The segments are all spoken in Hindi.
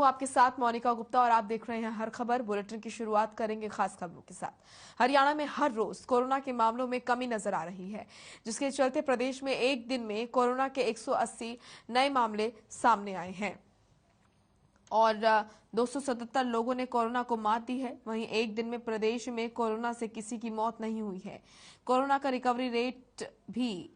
हूं आपके साथ मोनिका गुप्ता और आप देख रहे हैं हर खबर। बुलेटिन की शुरुआत करेंगे खास खबरों के साथ। हरियाणा में हर रोज कोरोना के मामलों में कमी नजर आ रही है, जिसके चलते प्रदेश में एक दिन में कोरोना के 180 नए मामले सामने आए हैं और 277 लोगों ने कोरोना को मात दी है। वहीं एक दिन में प्रदेश में कोरोना से किसी की मौत नहीं हुई है। कोरोना का रिकवरी रेट भी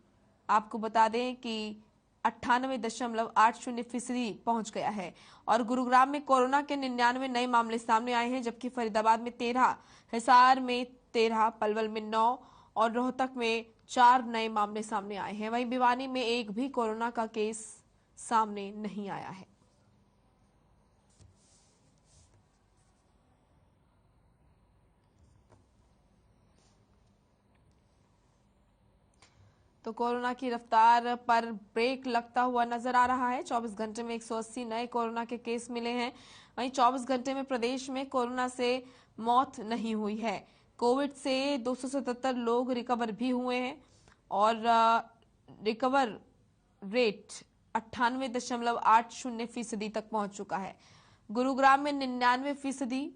आपको बता दें कि 98.80% पहुंच गया है और गुरुग्राम में कोरोना के 99 नए मामले सामने आए हैं, जबकि फरीदाबाद में 13, हिसार में 13, पलवल में 9 और रोहतक में 4 नए मामले सामने आए हैं। वहीं भिवानी में एक भी कोरोना का केस सामने नहीं आया है। तो कोरोना की रफ्तार पर ब्रेक लगता हुआ नजर आ रहा है। 24 घंटे में 180 नए कोरोना के केस मिले हैं। वहीं 24 घंटे में प्रदेश में कोरोना से मौत नहीं हुई है। कोविड से 277 लोग रिकवर भी हुए हैं और रिकवर रेट 98.80% तक पहुंच चुका है। गुरुग्राम में 99%,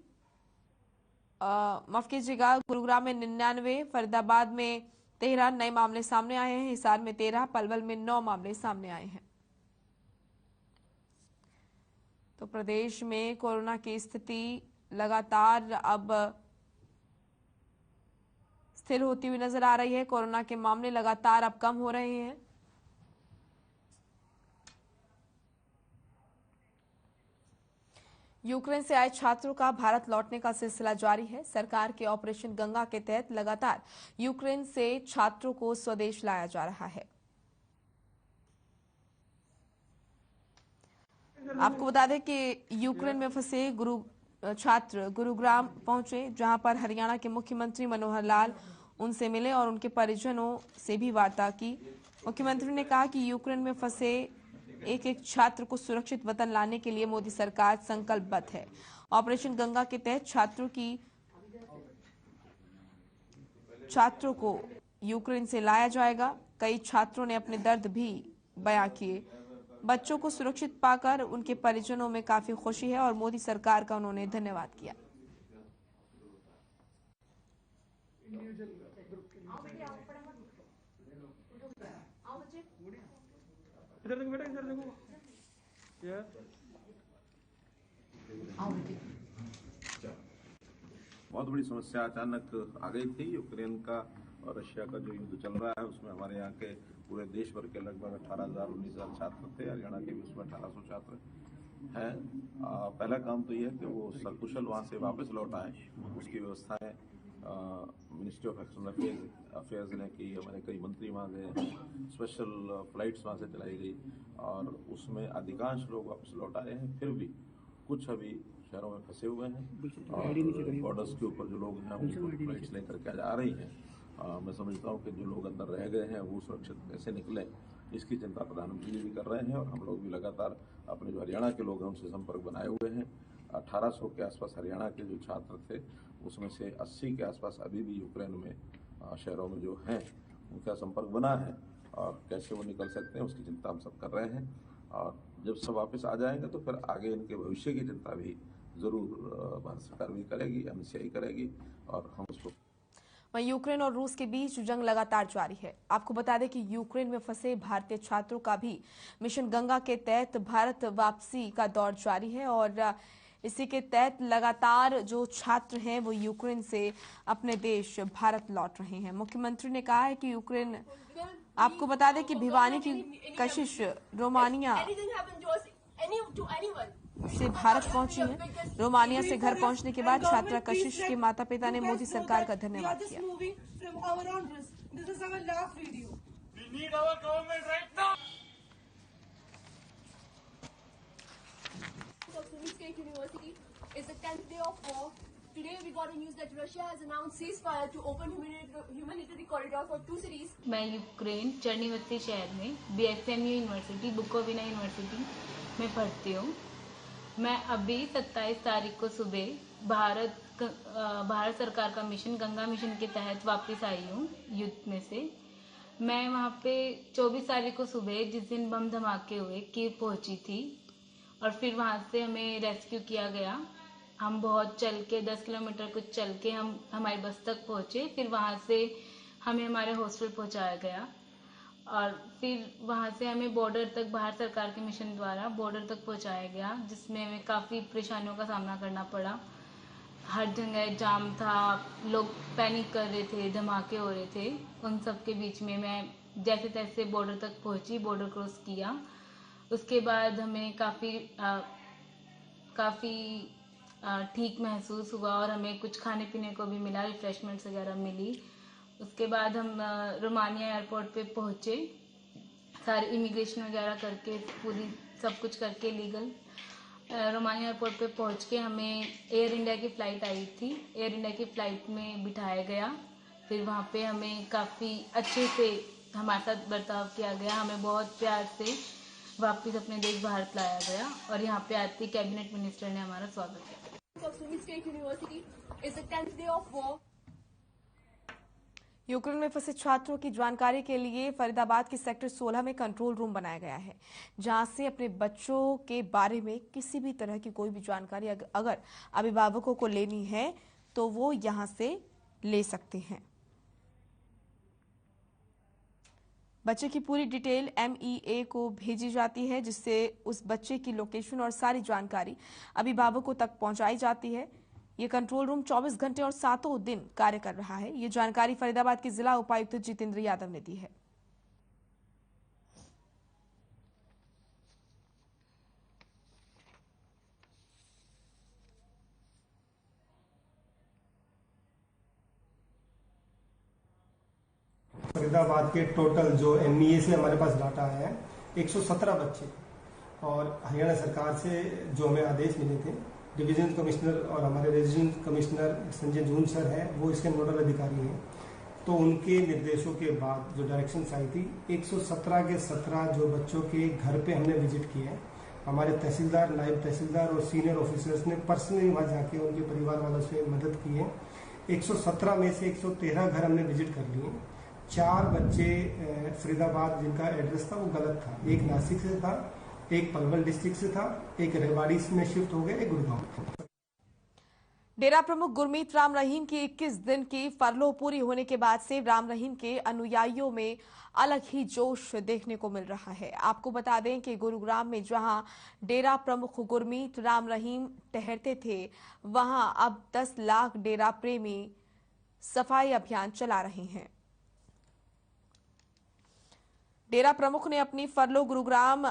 माफ कीजिएगा, गुरुग्राम में 99, फरीदाबाद में 13 नए मामले सामने आए हैं, हिसार में 13, पलवल में 9 मामले सामने आए हैं। तो प्रदेश में कोरोना की स्थिति लगातार अब स्थिर होती हुई नजर आ रही है। कोरोना के मामले लगातार अब कम हो रहे हैं। यूक्रेन से आए छात्रों का भारत लौटने का सिलसिला जारी है। सरकार के ऑपरेशन गंगा के तहत लगातार यूक्रेन से छात्रों को स्वदेश लाया जा रहा है। आपको बता दें कि यूक्रेन में फंसे छात्र गुरुग्राम पहुंचे, जहां पर हरियाणा के मुख्यमंत्री मनोहर लाल उनसे मिले और उनके परिजनों से भी वार्ता की। मुख्यमंत्री ने कहा कि यूक्रेन में फंसे एक एक छात्र को सुरक्षित वतन लाने के लिए मोदी सरकार संकल्पबद्ध है। ऑपरेशन गंगा के तहत छात्रों को यूक्रेन से लाया जाएगा। कई छात्रों ने अपने दर्द भी बयां किए। बच्चों को सुरक्षित पाकर उनके परिजनों में काफी खुशी है और मोदी सरकार का उन्होंने धन्यवाद किया। इधर देखो बेटा, इधर देखो यार। बहुत बड़ी समस्या अचानक आ गई थी। यूक्रेन का और रशिया का जो युद्ध चल रहा है, उसमें हमारे यहाँ के पूरे देश भर के लगभग 18,000-19,000 छात्र थे। हरियाणा के भी उसमें 1800 छात्र हैं। पहला काम तो यह है कि वो सकुशल वहाँ से वापस लौट आए। उसकी व्यवस्थाएं मिनिस्ट्री ऑफ एक्सटर्नल अफेयर्स ने की। हमारे कई मंत्री वहाँ गए, स्पेशल फ्लाइट्स वहाँ से चलाई गई और उसमें अधिकांश लोग वापस लौट आए हैं। फिर भी कुछ अभी शहरों में फंसे हुए हैं और बॉर्डर्स के ऊपर जो लोग हैं उनको फ्लाइट्स लेकर के जा रही हैं। मैं समझता हूँ कि जो लोग अंदर रह गए हैं वो सुरक्षित कैसे निकलें, इसकी चिंता प्रधानमंत्री जी भी कर रहे हैं और हम लोग भी लगातार अपने जो हरियाणा के लोग हैं उनसे संपर्क बनाए हुए हैं। 1800 के आसपास हरियाणा के जो छात्र थे, उसमें से 80 के आसपास अभी भी यूक्रेन में शहरों में जो हैं उनका संपर्क बना है और कैसे वो निकल सकते हैं उसकी चिंता हम सब कर रहे हैं। और जब सब वापस आ जाएंगे तो फिर आगे इनके भविष्य की चिंता भी जरूर भारत सरकार भी करेगी, एमसीआई करेगी और हम उसको। वहीं यूक्रेन और रूस के बीच जंग लगातार जारी है। आपको बता दें कि यूक्रेन में फंसे भारतीय छात्रों का भी मिशन गंगा के तहत भारत वापसी का दौर जारी है और इसी के तहत लगातार जो छात्र हैं वो यूक्रेन से अपने देश भारत लौट रहे हैं। मुख्यमंत्री ने कहा है कि यूक्रेन, आपको बता दें कि भिवानी की कशिश रोमानिया से भारत पहुंची है। रोमानिया से घर पहुंचने के बाद छात्रा कशिश के माता पिता ने मोदी सरकार का धन्यवाद किया। It's the 10th day of war. Today we got a news that Russia has announced ceasefire to open humanitarian corridor for 2 cities. मैं यूक्रेन चर्निवत्सी शहर में BFMU यूनिवर्सिटी, बुकोविना यूनिवर्सिटी में पढ़ती हूँ। मैं अभी 27 तारीख को सुबह भारत सरकार का मिशन गंगा मिशन के तहत वापस आई हूँ युद्ध में से। मैं वहाँ पे 24 तारीख को सुबह, जिस दिन बम धमाके हुए, कीव पहुँची थी। और फिर वहाँ से हमें रेस्क्यू किया गया। हम बहुत चल के 10 किलोमीटर कुछ चल के हम हमारी बस तक पहुँचे। फिर वहाँ से हमें हमारे हॉस्टल पहुँचाया गया और फिर वहाँ से हमें बॉर्डर तक भारत सरकार के मिशन द्वारा बॉर्डर तक पहुँचाया गया, जिसमें हमें काफ़ी परेशानियों का सामना करना पड़ा। हर जगह जाम था, लोग पैनिक कर रहे थे, धमाके हो रहे थे। उन सब के बीच में मैं जैसे तैसे बॉर्डर तक पहुंची, बॉर्डर क्रॉस किया। उसके बाद हमें काफ़ी ठीक महसूस हुआ और हमें कुछ खाने पीने को भी मिला, रिफ्रेशमेंट्स वगैरह मिली। उसके बाद हम रोमानिया एयरपोर्ट पे पहुंचे, सारे इमिग्रेशन वगैरह करके पूरी सब कुछ करके लीगल रोमानिया एयरपोर्ट पे पहुंच के हमें एयर इंडिया की फ़्लाइट आई थी। एयर इंडिया की फ़्लाइट में बिठाया गया। फिर वहाँ पे हमें काफ़ी अच्छे से हमारे साथ बर्ताव किया गया। हमें बहुत प्यार से वापस अपने देश भारत लाया गया और यहाँ पे आती कैबिनेट मिनिस्टर ने हमारा स्वागत किया। of Sunni State University is the 10th day of war. Ukraine में फंसे छात्रों की जानकारी के लिए फरीदाबाद के सेक्टर 16 में कंट्रोल रूम बनाया गया है, जहां से अपने बच्चों के बारे में किसी भी तरह की कोई भी जानकारी अगर अभिभावकों को लेनी है तो वो यहां से ले सकते हैं। बच्चे की पूरी डिटेल MEA को भेजी जाती है, जिससे उस बच्चे की लोकेशन और सारी जानकारी अभिभावकों तक पहुंचाई जाती है। ये कंट्रोल रूम 24 घंटे और 7 दिन कार्य कर रहा है। ये जानकारी फरीदाबाद के जिला उपायुक्त जितेंद्र यादव ने दी है। फरीदाबाद के टोटल जो MEA से हमारे पास डाटा है 117 बच्चे, और हरियाणा सरकार से जो हमें आदेश मिले थे, डिवीजन कमिश्नर और हमारे रेजिडेंट कमिश्नर संजय जून सर हैं, वो इसके नोडल अधिकारी हैं। तो उनके निर्देशों के बाद जो डायरेक्शंस आई थी, 117 के 17 जो बच्चों के घर पे हमने विजिट किए। हमारे तहसीलदार, नायब तहसीलदार और सीनियर ऑफिसर्स ने पर्सनली वहाँ जाके उनके परिवार वालों से मदद की है। 117 में से 113 घर हमने विजिट कर लिए। 4 बच्चे फरीदाबाद जिनका एड्रेस था वो गलत था, एक नासिक से था, एक पलवल डिस्ट्रिक्ट से था, एक रेवाड़ी में शिफ्ट हो गया, एक गुड़गांव। डेरा प्रमुख गुरमीत राम रहीम की 21 दिन की फरलो पूरी होने के बाद से राम रहीम के अनुयायियों में अलग ही जोश देखने को मिल रहा है। आपको बता दें कि गुरुग्राम में जहां डेरा प्रमुख गुरमीत राम रहीम ठहरते थे, वहां अब 10 लाख डेरा प्रेमी सफाई अभियान चला रहे हैं। डेरा प्रमुख ने अपनी फरलो गुरुग्राम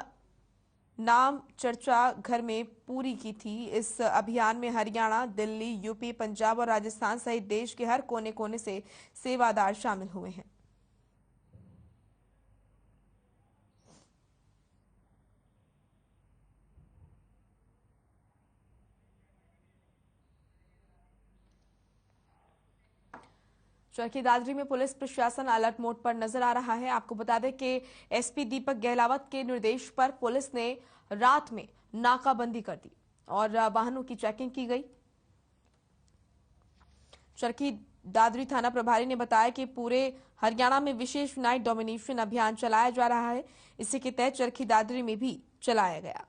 नाम चर्चा घर में पूरी की थी। इस अभियान में हरियाणा, दिल्ली, यूपी, पंजाब और राजस्थान सहित देश के हर कोने कोने से सेवादार शामिल हुए हैं। चरखी दादरी में पुलिस प्रशासन अलर्ट मोड पर नजर आ रहा है। आपको बता दें कि SP दीपक गहलावत के निर्देश पर पुलिस ने रात में नाकाबंदी कर दी और वाहनों की चेकिंग की गई। चरखी दादरी थाना प्रभारी ने बताया कि पूरे हरियाणा में विशेष नाइट डोमिनेशन अभियान चलाया जा रहा है। इसी के तहत चरखी दादरी में भी चलाया गया।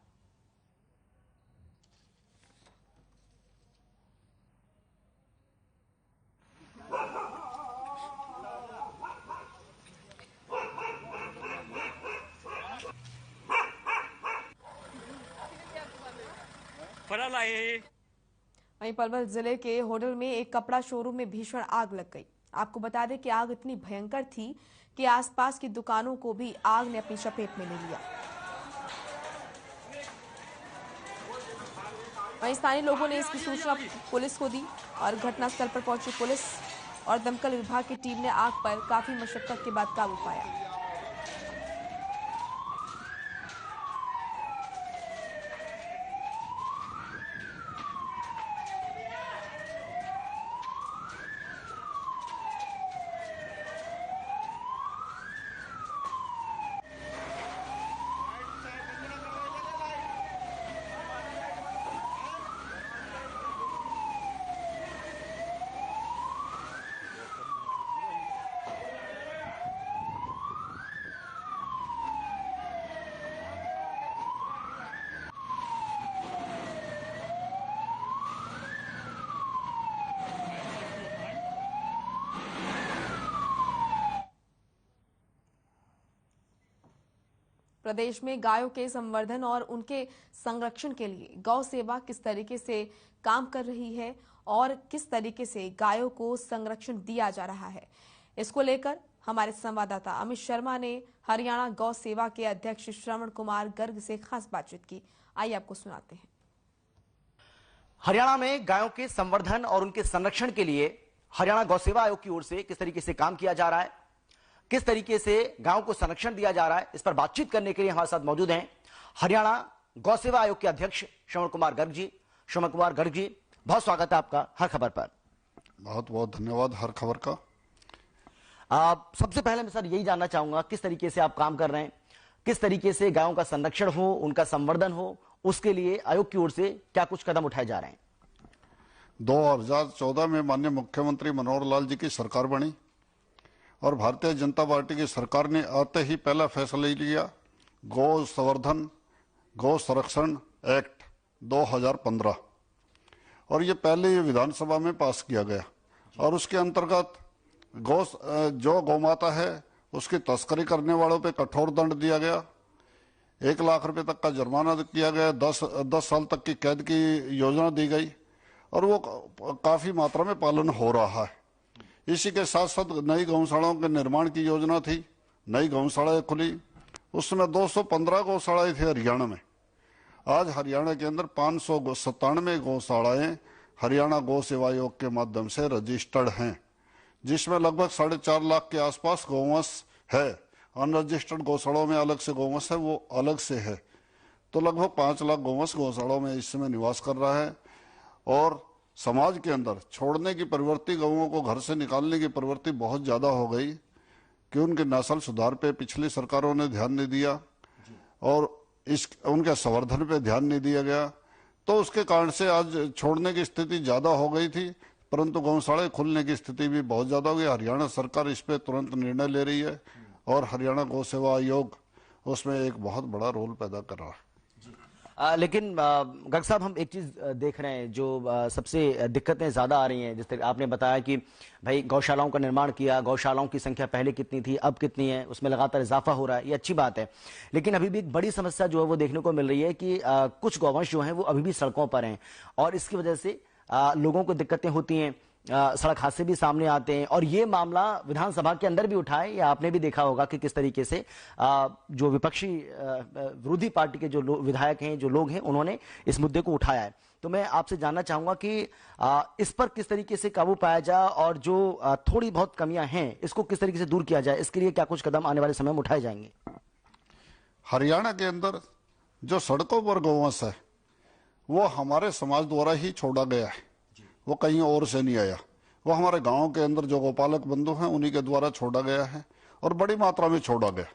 वहीं पलवल जिले के होडल में एक कपड़ा शोरूम में भीषण आग लग गई। आपको बता दें कि आग इतनी भयंकर थी कि आसपास की दुकानों को भी आग ने अपनी चपेट में ले लिया। वहीं स्थानीय लोगों ने इसकी सूचना पुलिस को दी और घटनास्थल पर पहुंची पुलिस और दमकल विभाग की टीम ने आग पर काफी मशक्कत के बाद काबू पाया। प्रदेश में गायों के संवर्धन और उनके संरक्षण के लिए गौ सेवा किस तरीके से काम कर रही है और किस तरीके से गायों को संरक्षण दिया जा रहा है, इसको लेकर हमारे संवाददाता अमित शर्मा ने हरियाणा गौ सेवा के अध्यक्ष श्रवण कुमार गर्ग से खास बातचीत की। आइए आपको सुनाते हैं। हरियाणा में गायों के संवर्धन और उनके संरक्षण के लिए हरियाणा गौ सेवा आयोग की ओर से किस तरीके से काम किया जा रहा है, किस तरीके से गायों को संरक्षण दिया जा रहा है, इस पर बातचीत करने के लिए हमारे साथ मौजूद हैं हरियाणा गौ सेवा आयोग के अध्यक्ष श्रवण कुमार गर्ग जी। श्रवण कुमार गर्ग जी, बहुत स्वागत है आपका हर खबर पर। बहुत बहुत धन्यवाद हर खबर का। सबसे पहले मैं सर यही जानना चाहूंगा किस तरीके से आप काम कर रहे हैं, किस तरीके से गायों का संरक्षण हो, उनका संवर्धन हो, उसके लिए आयोग की ओर से क्या कुछ कदम उठाए जा रहे हैं। 2014 में माननीय मुख्यमंत्री मनोहर लाल जी की सरकार बनी और भारतीय जनता पार्टी की सरकार ने आते ही पहला फैसला लिया गौ संवर्धन गौ संरक्षण एक्ट 2015 और ये पहले विधानसभा में पास किया गया और उसके अंतर्गत जो गौमाता है उसकी तस्करी करने वालों पे कठोर दंड दिया गया, 1 लाख रुपए तक का जुर्माना किया गया, 10 साल तक की कैद की योजना दी गई और वो काफी मात्रा में पालन हो रहा है। इसी के साथ साथ नई गौशालाओं के निर्माण की योजना थी, नई गौशालाएं खुली, उसमें 215 गौशालाएं थी हरियाणा में। आज हरियाणा के अंदर 597 गौशालाएं हरियाणा गौ सेवा आयोग के माध्यम से रजिस्टर्ड हैं, जिसमें लगभग 4.5 लाख के आसपास गौवंश है। अनरजिस्टर्ड गौशालाओं में अलग से गौवंश है, वो अलग से है। तो लगभग 5 लाख गौवंश गौशालाओं में इस समय निवास कर रहा है और समाज के अंदर छोड़ने की प्रवृत्ति, गौओं को घर से निकालने की प्रवृत्ति बहुत ज्यादा हो गई कि उनके नस्ल सुधार पे पिछली सरकारों ने ध्यान नहीं दिया और उनके संवर्धन पे ध्यान नहीं दिया गया। तो उसके कारण से आज छोड़ने की स्थिति ज्यादा हो गई थी, परंतु गौशालाएं खुलने की स्थिति भी बहुत ज्यादा हो गई। हरियाणा सरकार इस पे तुरंत निर्णय ले रही है और हरियाणा गौ सेवा आयोग उसमें एक बहुत बड़ा रोल पैदा कर रहा है। लेकिन गर्ग साहब, हम एक चीज देख रहे हैं जो सबसे दिक्कतें ज्यादा आ रही हैं। जिस तरह आपने बताया कि भाई गौशालाओं का निर्माण किया, गौशालाओं की संख्या पहले कितनी थी, अब कितनी है, उसमें लगातार इजाफा हो रहा है, ये अच्छी बात है। लेकिन अभी भी एक बड़ी समस्या जो है वो देखने को मिल रही है कि कुछ गौवंश जो हैं वो अभी भी सड़कों पर हैं और इसकी वजह से लोगों को दिक्कतें होती हैं, सड़क हादसे भी सामने आते हैं और ये मामला विधानसभा के अंदर भी उठा है। या आपने भी देखा होगा कि किस तरीके से जो विपक्षी विरोधी पार्टी के जो विधायक हैं, जो लोग हैं, उन्होंने इस मुद्दे को उठाया है। तो मैं आपसे जानना चाहूंगा कि इस पर किस तरीके से काबू पाया जाए और जो थोड़ी बहुत कमियां हैं इसको किस तरीके से दूर किया जाए, इसके लिए क्या कुछ कदम आने वाले समय में उठाए जाएंगे। हरियाणा के अंदर जो सड़कों पर गौवंश है वो हमारे समाज द्वारा ही छोड़ा गया है, वो कहीं और से नहीं आया। वो हमारे गांव के अंदर जो गौपालक बंधु हैं उन्हीं के द्वारा छोड़ा गया है और बड़ी मात्रा में छोड़ा गया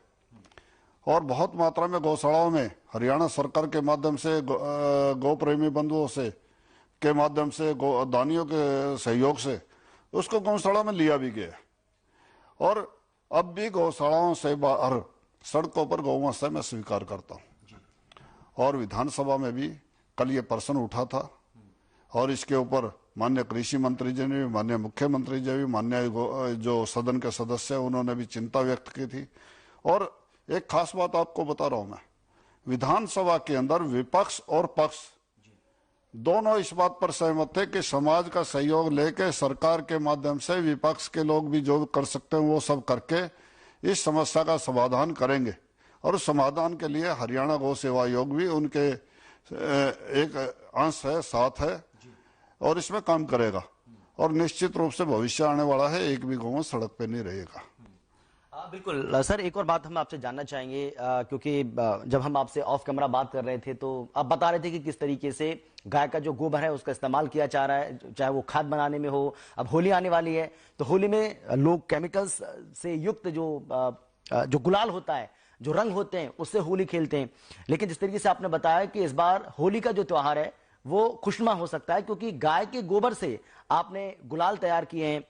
और बहुत मात्रा में गौशालाओं में हरियाणा सरकार के माध्यम से गौ प्रेमी बंधुओं से के माध्यम से दानियों के सहयोग से उसको गौशाला में लिया भी गया और अब भी गौशालाओं से बाहर सड़कों पर गौवंश है मैं स्वीकार करता हूँ। और विधानसभा में भी कल ये प्रश्न उठा था और इसके ऊपर माननीय कृषि मंत्री जी ने भी, माननीय मुख्यमंत्री जी भी, माननीय जो सदन के सदस्य उन्होंने भी चिंता व्यक्त की थी। और एक खास बात आपको बता रहा हूं मैं, विधानसभा के अंदर विपक्ष और पक्ष दोनों इस बात पर सहमत थे कि समाज का सहयोग लेके सरकार के माध्यम से विपक्ष के लोग भी जो कर सकते हैं वो सब करके इस समस्या का समाधान करेंगे और उस समाधान के लिए हरियाणा गौ सेवा आयोग भी उनके एक अंश है, साथ है और इसमें काम करेगा और निश्चित रूप से भविष्य आने वाला है, एक भी गौवंश सड़क पे नहीं रहेगा। बिल्कुल सर, एक और बात हम आपसे जानना चाहेंगे क्योंकि जब हम आपसे ऑफ कैमरा बात कर रहे थे तो आप बता रहे थे कि किस तरीके से गाय का जो गोबर है उसका इस्तेमाल किया जा रहा है, चाहे वो खाद बनाने में हो। अब होली आने वाली है तो होली में लोग केमिकल्स से युक्त जो गुलाल होता है, जो रंग होते हैं, उससे होली खेलते हैं। लेकिन जिस तरीके से आपने बताया कि इस बार होली का जो त्योहार है वो खुशनुमा हो सकता है क्योंकि गाय के गोबर से आपने गुलाल तैयार किए हैं।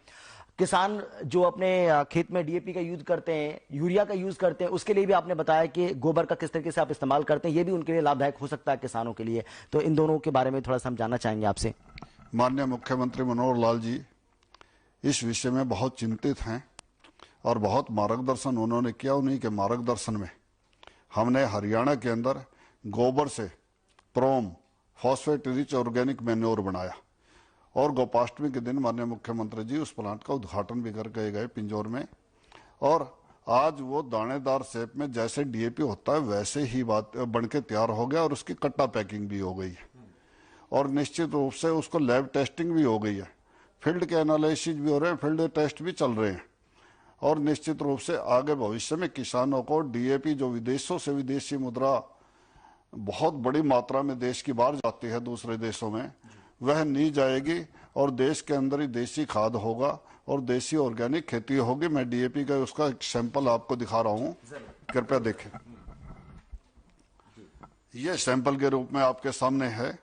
किसान जो अपने खेत में डीएपी का यूज करते हैं, यूरिया का यूज करते हैं, उसके लिए भी आपने बताया कि गोबर का किस तरीके से आप इस्तेमाल करते हैं, ये भी उनके लिए लाभदायक हो सकता है किसानों के लिए। तो इन दोनों के बारे में थोड़ा सा हम जानना चाहेंगे आपसे। माननीय मुख्यमंत्री मनोहर लाल जी इस विषय में बहुत चिंतित हैं और बहुत मार्गदर्शन उन्होंने किया। उन्हीं के मार्गदर्शन में हमने हरियाणा के अंदर गोबर से प्रोम फॉस्फेट रिच ऑर्गेनिक मैन्योर बनाया और गोपाष्टमी के दिन माननीय मुख्यमंत्री जी उस प्लांट का उद्घाटन भी करके गए पिंजौर में। और आज वो दानेदार शेप में जैसे डीएपी होता है वैसे ही बात बन के तैयार हो गया और उसकी कट्टा पैकिंग भी हो गई है और निश्चित रूप से उसको लैब टेस्टिंग भी हो गई है, फील्ड के एनालिसिस भी हो रहे हैं, फील्ड टेस्ट भी चल रहे हैं और निश्चित रूप से आगे भविष्य में किसानों को डीएपी जो विदेशों से विदेशी मुद्रा बहुत बड़ी मात्रा में देश की बाहर जाती है दूसरे देशों में, वह नहीं जाएगी और देश के अंदर ही देसी खाद होगा और देसी ऑर्गेनिक खेती होगी। मैं डीएपी का उसका एक सैंपल आपको दिखा रहा हूं, कृपया देखें। ये सैंपल के रूप में आपके सामने है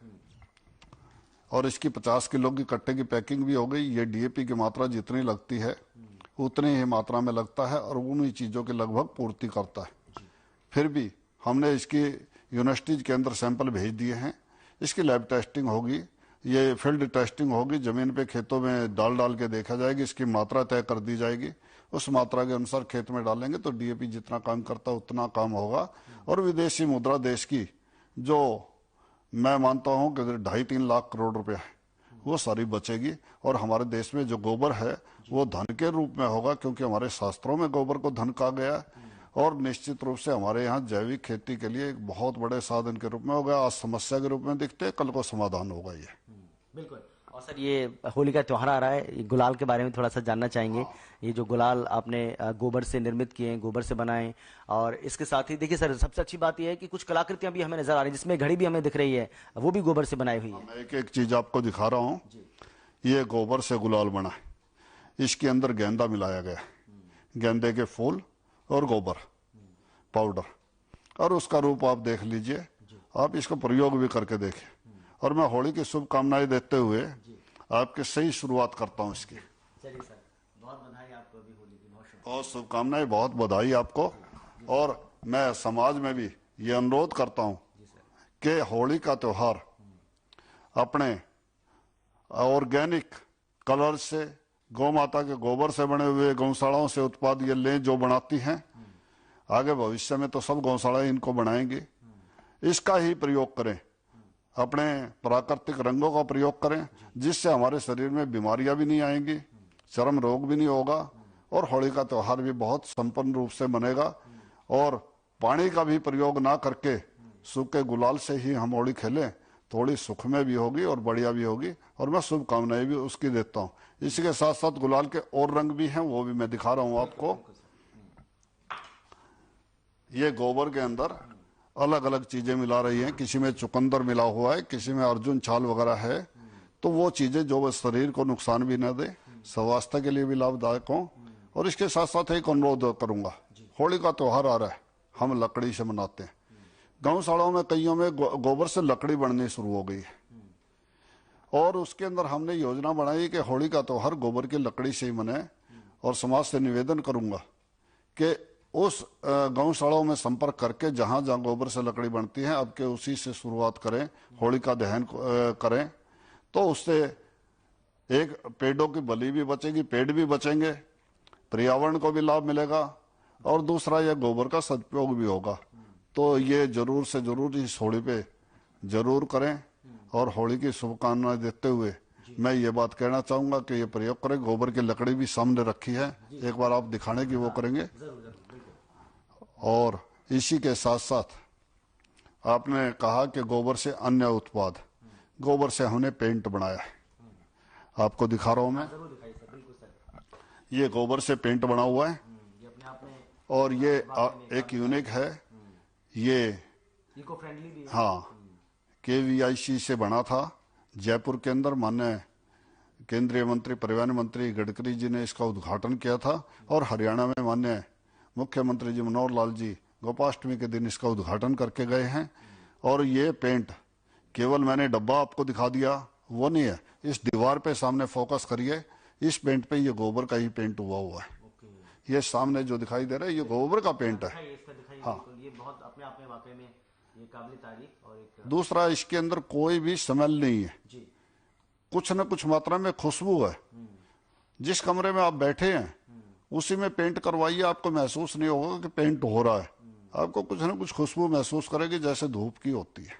और इसकी 50 किलो की कट्टे की पैकिंग भी हो गई। ये डीएपी की मात्रा जितनी लगती है उतनी ही मात्रा में लगता है और उन्हीं चीजों की लगभग पूर्ति करता है। फिर भी हमने इसकी यूनिवर्सिटीज के अंदर सैंपल भेज दिए हैं, इसकी लैब टेस्टिंग होगी, ये फील्ड टेस्टिंग होगी, जमीन पे खेतों में डाल के देखा जाएगी, इसकी मात्रा तय कर दी जाएगी, उस मात्रा के अनुसार खेत में डालेंगे तो डीएपी जितना काम करता है उतना काम होगा और विदेशी मुद्रा देश की जो मैं मानता हूं कि 2.5-3 लाख करोड़ रुपया है वो सारी बचेगी और हमारे देश में जो गोबर है वो धन के रूप में होगा क्योंकि हमारे शास्त्रों में गोबर को धन कहा गया है और निश्चित रूप से हमारे यहाँ जैविक खेती के लिए एक बहुत बड़े साधन के रूप में होगा। आज समस्या के रूप में दिखते हैं, कल को समाधान होगा ये। बिल्कुल। और सर ये होली का त्योहार आ रहा है, ये गुलाल के बारे में थोड़ा सा जानना चाहेंगे। ये जो गुलाल आपने गोबर से निर्मित किए, गोबर से बनाए और इसके साथ ही देखिए सर सबसे अच्छी बात यह है कि कुछ कलाकृतियां भी हमें नजर आ रही है जिसमें घड़ी भी हमें दिख रही है, वो भी गोबर से बनाई हुई है। मैं एक चीज आपको दिखा रहा हूँ, ये गोबर से गुलाल बना है, इसके अंदर गेंदा मिलाया गया, गेंदे के फूल और गोबर पाउडर और उसका रूप आप देख लीजिए, आप इसका प्रयोग भी करके देखें और मैं होली की शुभकामनाएं देते हुए आपके सही शुरुआत करता हूं इसकी। चलिए सर, बहुत बधाई आपको अभी होली की, बहुत शुभकामनाएं, बहुत बधाई आपको। और मैं समाज में भी ये अनुरोध करता हूं कि होली का त्योहार अपने ऑर्गेनिक कलर से, गौ माता के गोबर से बने हुए गौशालाओं से उत्पाद ये लें जो बनाती हैं, आगे भविष्य में तो सब गौशालाएं इनको बनाएंगी, इसका ही प्रयोग करें, अपने प्राकृतिक रंगों का प्रयोग करें जिससे हमारे शरीर में बीमारियां भी नहीं आएंगी, चर्म रोग भी नहीं होगा और होली का त्योहार भी बहुत संपन्न रूप से बनेगा। और पानी का भी प्रयोग ना करके सूखे गुलाल से ही हम होली खेलें, थोड़ी सुख में भी होगी और बढ़िया भी होगी और मैं शुभकामनाएं भी उसकी देता हूँ। इसके साथ साथ गुलाल के और रंग भी हैं, वो भी मैं दिखा रहा हूँ आपको। ये गोबर के अंदर अलग अलग चीजें मिला रही हैं, किसी में चुकंदर मिला हुआ है, किसी में अर्जुन छाल वगैरह है, तो वो चीजें जो शरीर को नुकसान भी न दे, स्वास्थ्य के लिए भी लाभदायक हो। और इसके साथ साथ एक अनुरोध करूंगा, होली का त्योहार आ रहा है, हम लकड़ी से मनाते हैं, गौशालाओं में कईयों में गोबर से लकड़ी बननी शुरू हो गई है और उसके अंदर हमने योजना बनाई कि होली का त्योहार गोबर की लकड़ी से ही मने और समाज से निवेदन करूंगा कि उस गौशालाओं में संपर्क करके जहां जहां गोबर से लकड़ी बनती है अब के उसी से शुरुआत करें, होली का दहन करें, तो उससे एक पेड़ों की बलि भी बचेगी, पेड़ भी बचेंगे, पर्यावरण को भी लाभ मिलेगा और दूसरा यह गोबर का सदुपयोग भी होगा। तो ये जरूर से जरूर इस होली पे जरूर करें और होली की शुभकामनाएं देते हुए मैं ये बात कहना चाहूंगा कि ये प्रयोग करें। गोबर की लकड़ी भी सामने रखी है, एक बार आप दिखाने की वो करेंगे। और इसी के साथ साथ आपने कहा कि गोबर से अन्य उत्पाद, गोबर से हमने पेंट बनाया है, आपको दिखा रहा हूं मैं। ये गोबर से पेंट बना हुआ है और ये एक यूनिक है, ये इको फ्रेंडली भी है। हाँ, KVIC से बना था जयपुर के अंदर। माननीय केंद्रीय मंत्री परिवहन मंत्री गडकरी जी ने इसका उद्घाटन किया था और हरियाणा में माननीय मुख्यमंत्री जी मनोहर लाल जी गोपाष्टमी के दिन इसका उद्घाटन करके गए हैं। और ये पेंट केवल मैंने डब्बा आपको दिखा दिया वो नहीं है, इस दीवार पे सामने फोकस करिए, इस पेंट पे ये गोबर का ही पेंट हुआ है। ये सामने जो दिखाई दे रहा है ये गोबर का पेंट है। हाँ, ये बहुत अपने आप में वाकई में ये काबिल तारीफ। और एक दूसरा, इसके अंदर कोई भी स्मेल नहीं है, कुछ न कुछ मात्रा में खुशबू है। जिस कमरे में आप बैठे हैं उसी में पेंट करवाइए, आपको महसूस नहीं होगा कि पेंट हो रहा है। आपको कुछ ना कुछ खुशबू महसूस करेगी जैसे धूप की होती है।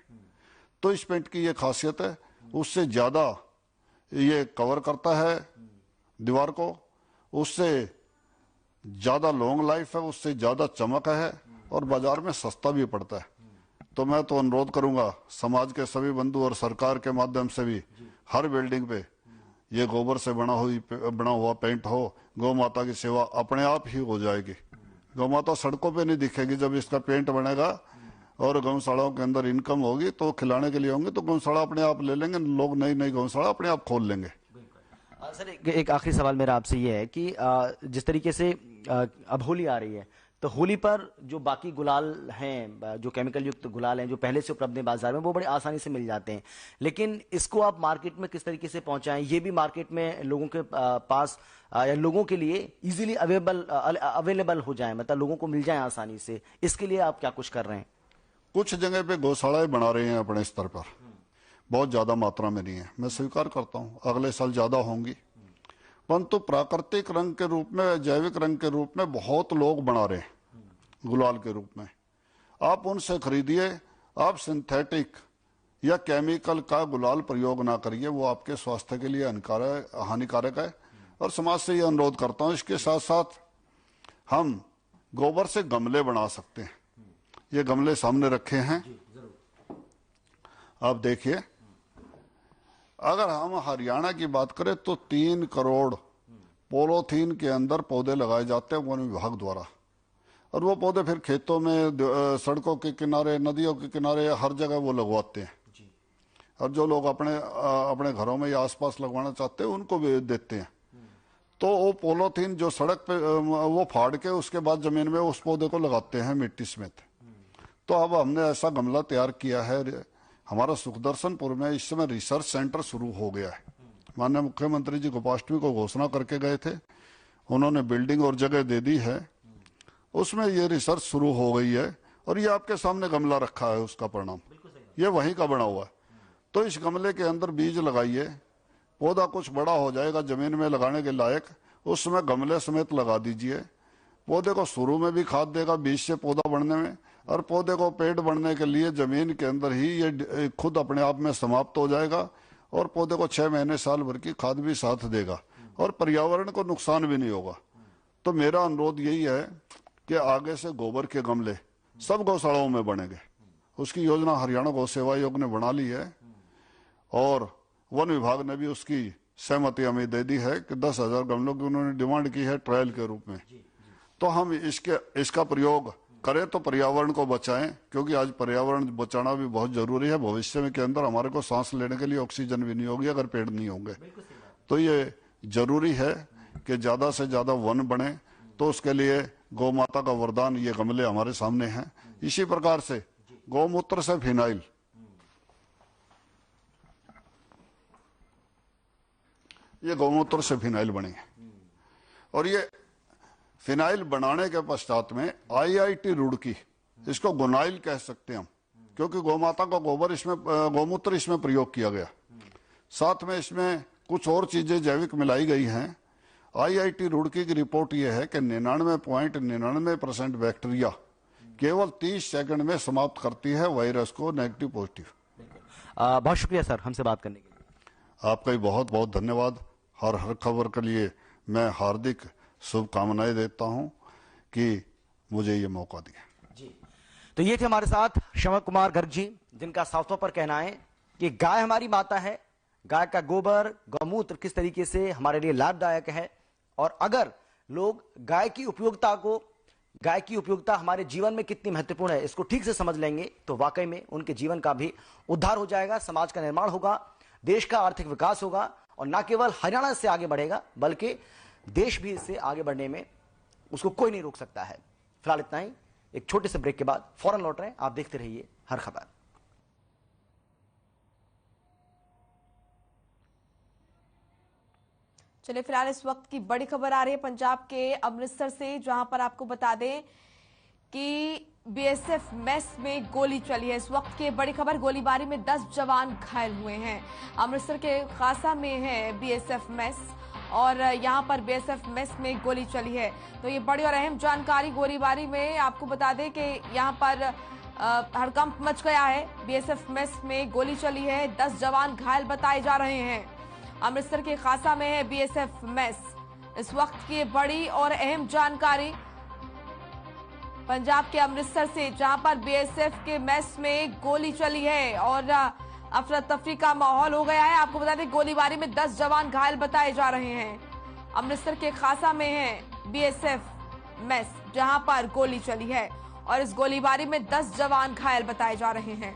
तो इस पेंट की ये खासियत है, उससे ज्यादा ये कवर करता है दीवार को, उससे ज्यादा लॉन्ग लाइफ है, उससे ज्यादा चमक है और बाजार में सस्ता भी पड़ता है। तो मैं तो अनुरोध करूंगा समाज के सभी बंधु और सरकार के माध्यम से भी हर बिल्डिंग पे ये गोबर से बना हुआ पेंट हो। गौ माता की सेवा अपने आप ही हो जाएगी। गौ माता सड़कों पे नहीं दिखेगी जब इसका पेंट बनेगा और गौशालाओं के अंदर इनकम होगी तो खिलाने के लिए होंगे तो गौशाला अपने आप ले लेंगे लोग, नई गौशाला अपने आप खोल लेंगे। सर एक आखिरी सवाल मेरा आपसे ये है कि जिस तरीके से अब होली आ रही है तो होली पर जो बाकी गुलाल हैं, जो केमिकल युक्त गुलाल हैं जो पहले से उपलब्ध हैं बाजार में, वो बड़े आसानी से मिल जाते हैं, लेकिन इसको आप मार्केट में किस तरीके से पहुंचाएं, ये भी मार्केट में लोगों के पास या लोगों के लिए इजीली अवेलेबल हो जाए, मतलब लोगों को मिल जाए आसानी से, इसके लिए आप क्या कुछ कर रहे हैं? कुछ जगह पे गौशालाएं बना रहे हैं अपने स्तर पर, बहुत ज्यादा मात्रा में नहीं है, मैं स्वीकार करता हूँ अगले साल ज्यादा होंगी, परंतु प्राकृतिक रंग के रूप में, जैविक रंग के रूप में बहुत लोग बना रहे हैं गुलाल के रूप में। आप उनसे खरीदिए, आप सिंथेटिक या केमिकल का गुलाल प्रयोग ना करिए, वो आपके स्वास्थ्य के लिए हानिकारक है। और समाज से ये अनुरोध करता हूँ, इसके साथ साथ हम गोबर से गमले बना सकते हैं। ये गमले सामने रखे हैं, आप देखिए। अगर हम हरियाणा की बात करें तो 3 करोड़ पॉलीथीन के अंदर पौधे लगाए जाते हैं वन विभाग द्वारा, और वो पौधे फिर खेतों में, सड़कों के किनारे, नदियों के किनारे, हर जगह वो लगवाते हैं। और जो लोग अपने घरों में या आसपास लगवाना चाहते हैं उनको भी देते हैं। तो वो पॉलीथीन जो सड़क पे वो फाड़ के उसके बाद जमीन में उस पौधे को लगाते हैं मिट्टी समेत। तो अब हमने ऐसा गमला तैयार किया है। हमारा सुखदर्शनपुर में इस समय रिसर्च सेंटर शुरू हो गया है। माननीय मुख्यमंत्री जी गोपाष्टमी को घोषणा करके गए थे, उन्होंने बिल्डिंग और जगह दे दी है, उसमें ये रिसर्च शुरू हो गई है। और ये आपके सामने गमला रखा है, उसका परिणाम ये वहीं का बना हुआ है। तो इस गमले के अंदर बीज लगाइए, पौधा कुछ बड़ा हो जाएगा जमीन में लगाने के लायक, उसमें गमले समेत लगा दीजिए। पौधे को शुरू में भी खाद देगा बीज से पौधा बढ़ने में, और पौधे को पेड़ बढ़ने के लिए जमीन के अंदर ही ये खुद अपने आप में समाप्त हो जाएगा, और पौधे को 6 महीने साल भर की खाद भी साथ देगा, और पर्यावरण को नुकसान भी नहीं होगा। तो मेरा अनुरोध यही है कि आगे से गोबर के गमले सब गौशालाओं में बनेंगे। उसकी योजना हरियाणा गौ सेवा आयोग ने बना ली है, और वन विभाग ने भी उसकी सहमति हमें दे दी है कि 10,000 गमलों की उन्होंने डिमांड की है ट्रायल के रूप में। तो हम इसका प्रयोग करें तो पर्यावरण को बचाएं, क्योंकि आज पर्यावरण बचाना भी बहुत जरूरी है। भविष्य में के अंदर हमारे को सांस लेने के लिए ऑक्सीजन भी नहीं होगी अगर पेड़ नहीं होंगे। तो ये जरूरी है कि ज्यादा से ज्यादा वन बने। तो उसके लिए गौ माता का वरदान ये गमले हमारे सामने हैं। इसी प्रकार से गौमूत्र से फिनाइल, ये गौमूत्र से फिनाइल बनी है, और ये फिनाइल बनाने के पश्चात में IIT रुड़की, इसको गोनाइल कह सकते हैं हम, क्योंकि गौमाता का गोबर इसमें, गौमूत्र इसमें प्रयोग किया गया। साथ में इसमें कुछ और चीजें जैविक मिलाई गई हैं। IIT रुड़की की रिपोर्ट यह है कि 99.99% बैक्टीरिया केवल 30 सेकंड में समाप्त करती है वायरस को, नेगेटिव पॉजिटिव। बहुत शुक्रिया सर हमसे बात करने के लिए। आपका भी बहुत बहुत धन्यवाद। हर खबर के लिए मैं हार्दिक शुभकामनाएं देता हूं कि मुझे ये मौका दिया। जी, तो ये थे हमारे साथ श्रवण कुमार गर्ग जी, जिनका साफ तौर पर कहना है कि गाय हमारी माता है, गाय का गोबर, गौमूत्र किस तरीके से हमारे लिए लाभदायक है, और अगर लोग गाय की उपयोगिता हमारे जीवन में कितनी महत्वपूर्ण है इसको ठीक से समझ लेंगे तो वाकई में उनके जीवन का भी उद्धार हो जाएगा, समाज का निर्माण होगा, देश का आर्थिक विकास होगा, और न केवल हरियाणा से आगे बढ़ेगा बल्कि देश भी इससे आगे बढ़ने में उसको कोई नहीं रोक सकता है। फिलहाल इतना ही, एक छोटे से ब्रेक के बाद फौरन लौट रहे हैं। आप देखते रहिए हर खबर। चलिए फिलहाल इस वक्त की बड़ी खबर आ रही है पंजाब के अमृतसर से, जहां पर आपको बता दें कि BSF मेस में गोली चली है। इस वक्त की बड़ी खबर, गोलीबारी में 10 जवान घायल हुए हैं। अमृतसर के खासा में है BSF मेस, और यहां पर बीएसएफ मेस में गोली चली है। तो ये बड़ी और अहम जानकारी गोलीबारी में आपको बता दें कि यहां पर हड़कंप मच गया है। बीएसएफ मेस में गोली चली है, 10 जवान घायल बताए जा रहे हैं। अमृतसर के खासा में है बीएसएफ मेस। इस वक्त की बड़ी और अहम जानकारी पंजाब के अमृतसर से, जहां पर बीएसएफ के मेस में गोली चली है और अफरा तफरी का माहौल हो गया है। आपको बता दें गोलीबारी में 10 जवान घायल बताए जा रहे हैं। अमृतसर के खासा में है बीएसएफ मेस, जहां पर गोली चली है और इस गोलीबारी में 10 जवान घायल बताए जा रहे हैं।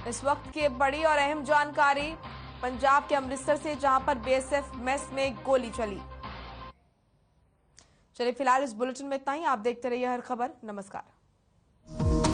इस वक्त की बड़ी और अहम जानकारी पंजाब के अमृतसर से, जहां पर बीएसएफ मेस में गोली चली। चलिए फिलहाल इस बुलेटिन में इतना ही। आप देखते रहिए हर खबर। नमस्कार।